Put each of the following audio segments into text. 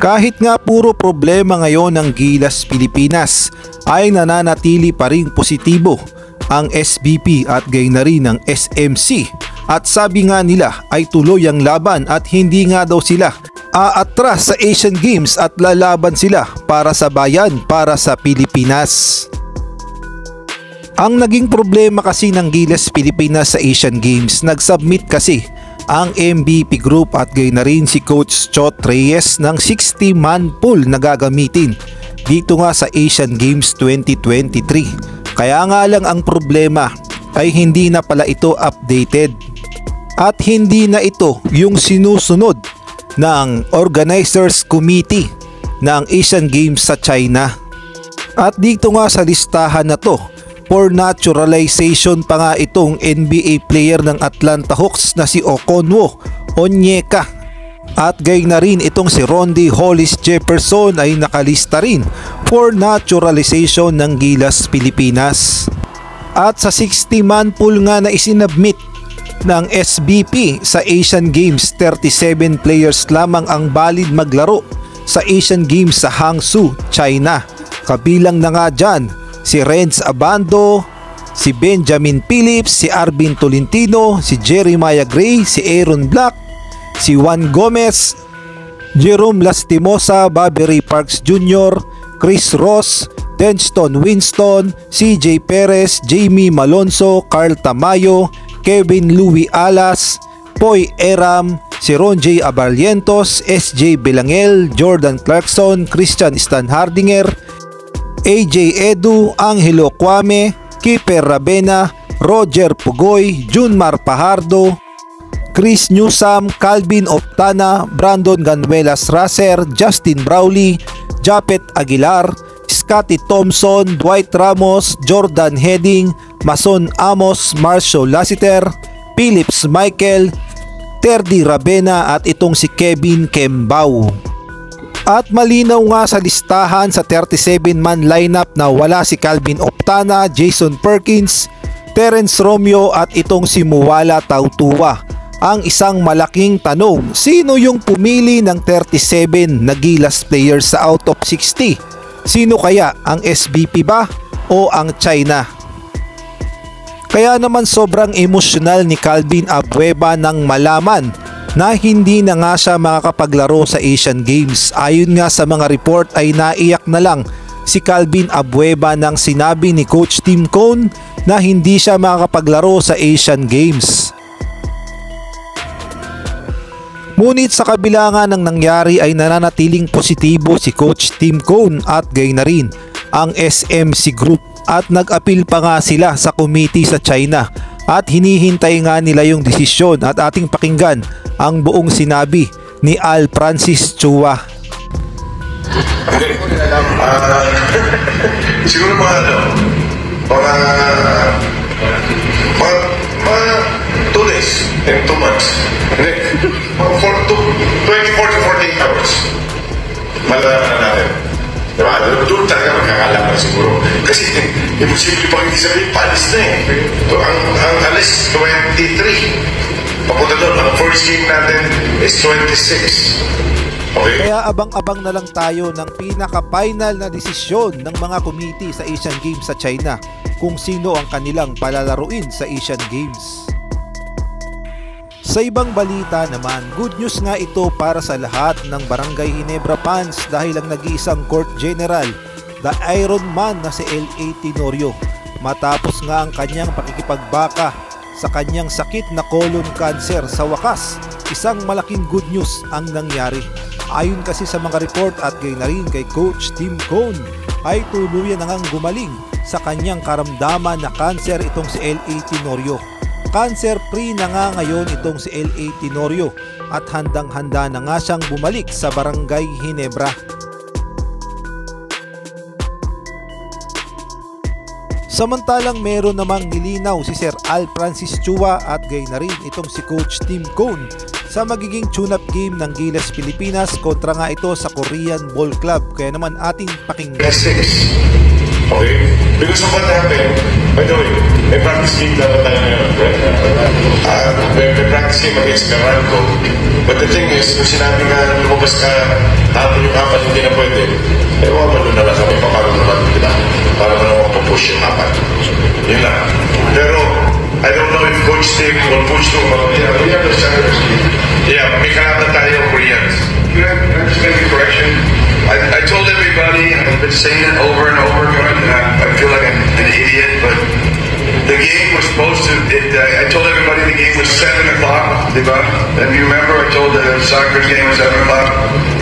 Kahit nga puro problema ngayon ng Gilas Pilipinas, ay nananatili pa ring positibo ang SBP at gayon na rin ng SMC. At sabi nga nila ay tuloy ang laban at hindi nga daw sila aatras sa Asian Games at lalaban sila para sa bayan, para sa Pilipinas. Ang naging problema kasi ng Gilas Pilipinas sa Asian Games, nagsubmit kasi ang MVP Group at gayon na rin si Coach Chot Reyes ng 60-man pool na gagamitin dito nga sa Asian Games 2023. Kaya nga lang ang problema ay hindi na pala ito updated at hindi na ito yung sinusunod ng Organizers Committee ng Asian Games sa China. At dito nga sa listahan na to, for naturalization pa nga itong NBA player ng Atlanta Hawks na si Okonwo Onyeka. At gayon na rin itong si Rondy Hollis Jefferson ay nakalista rin for naturalization ng Gilas Pilipinas. At sa 60-man pool nga na isinabmit ng SBP sa Asian Games, 37 players lamang ang valid maglaro sa Asian Games sa Hangzhou, China. Kabilang na nga dyan si Renz Abando, si Benjamin Phillips, si Arvin Tolentino, si Jeremiah Gray, si Aaron Black, si Juan Gomez, Jerome Lastimosa, Bobby Ray Parks Jr., Chris Ross, Denston Winston, CJ Perez, Jamie Malonzo, Carl Tamayo, Kevin Louie Alas, Poy Eram, si Ron J. Abarlientos, SJ Belangel, Jordan Clarkson, Christian Stan Hardinger, AJ Edu, Angelo Kwame, Kiefer Ravena, Roger Pugoy, Junmar Pajardo, Chris Newsam, Calvin Optana, Brandon Ganuelas Racer, Justin Brawley, Japet Aguilar, Scotty Thompson, Dwight Ramos, Jordan Heading, Mason Amos, Marcio Lassiter, Phillips Michael, Terdy Ravena at itong si Kevin Kembao. At malinaw nga sa listahan sa 37-man lineup na wala si Calvin Optana, Jason Perkins, Terence Romeo at itong si Muwala Tautua. Ang isang malaking tanong, sino yung pumili ng 37 na Gilas players sa out of 60? Sino kaya, ang SBP ba o ang China? Kaya naman sobrang emosyonal ni Calvin Abueva nang malaman na hindi na nga siya makakapaglaro sa Asian Games. Ayon nga sa mga report ay naiyak na lang si Calvin Abueva nang sinabi ni Coach Tim Cone na hindi siya makakapaglaro sa Asian Games. Ngunit sa kabila nga ng nangyari ay nananatiling positibo si Coach Tim Cone at gayon na rin ang SMC Group at nag-appeal pa nga sila sa committee sa China at hinihintay nga nila yung desisyon at ating pakinggan ang buong sinabi ni Al Francis Chua. Siguro mga mga 2 days and 2 months. For 24 to 48 hours. Malalaman na natin. Diba? Doon talaga magkakalaman siguro. Kasi imposible pang hindi sabihin, palis na eh. Ang alis 23. Papunta doon, ang first game natin is 26. Okay? Kaya abang-abang na lang tayo ng pinaka-final na desisyon ng mga committee sa Asian Games sa China kung sino ang kanilang palalaruin sa Asian Games. Sa ibang balita naman, good news nga ito para sa lahat ng Barangay Ginebra fans dahil ang nag-iisang court general, the Iron Man na si L.A. Tenorio, matapos nga ang kanyang pakikipagbaka sa kanyang sakit na colon cancer, sa wakas, isang malaking good news ang nangyari. Ayon kasi sa mga report at gayon na rin kay Coach Tim Cone, ay tuluyan na ngang gumaling sa kanyang karamdaman na cancer itong si L.A. Tenorio. Cancer-free na nga ngayon itong si L.A. Tenorio at handang-handa na nga siyang bumalik sa Barangay Ginebra. Samantalang meron namang nilinaw si Sir Al Francis Chua at gayon na rin itong si Coach Tim Cone sa magiging tune-up game ng Gilas Pilipinas kontra nga ito sa Korean Ball Club. Kaya naman ating pakinggan. Okay? Because of what happened, by the way, may practice game dapat tayo ngayon. May practice game against Caranco. But the thing is, kung sinabi nga lumabas ka tapos yung push yung apat. Yun lang. Pero, I don't know if Coach Steve will push to, yeah, we have the Senators. Yeah, may kalaban tayo, Koreans. Can I just make a correction? I told everybody, and I've been saying it over and over again, and I feel like I'm an idiot, but the game was supposed to, I told everybody the game was 7 o'clock, diba? And you remember I told the soccer game was 7 o'clock?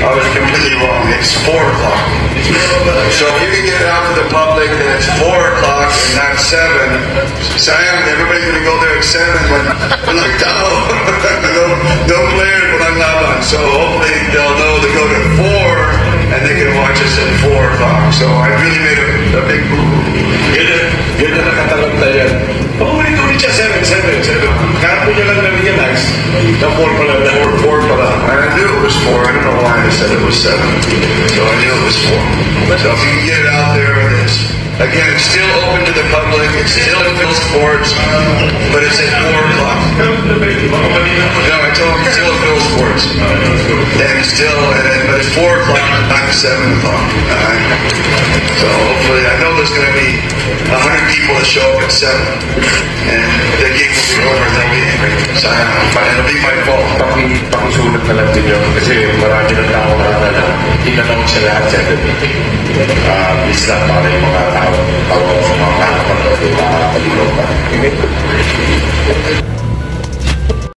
I was completely wrong. It's 4 o'clock. So if you can get it out to the public that it's 4 o'clock and not 7, sayang, everybody's going to go there at 7, but like, no players will unlaban. So hopefully they'll know to go to 4 and they can watch us at 4 o'clock. So I really made a big move. Yun na nakatalanta yan. Paulit-ulit siya, 7. Kaya po nyo lang na-realize na 4 pala. 4 pala. I knew it was 4. I don't know why I said it was 7. So I knew it was 4. So if you can get it out there, again, it's still open to the public. It's still in Phil Sports, but it's at 4 o'clock. No, I told him it's still at Phil Sports. But it's 4 o'clock, not 7 o'clock. So hopefully, I know there's going to be 100 people that show up at 7, and the game will be over, and they'll be angry. So it'll be my fault. Pakisulat na lang din yun kasi marami ng tao na tinanong sa lahat sa it's not para yung mga tao mga kapag mga paligaw pa.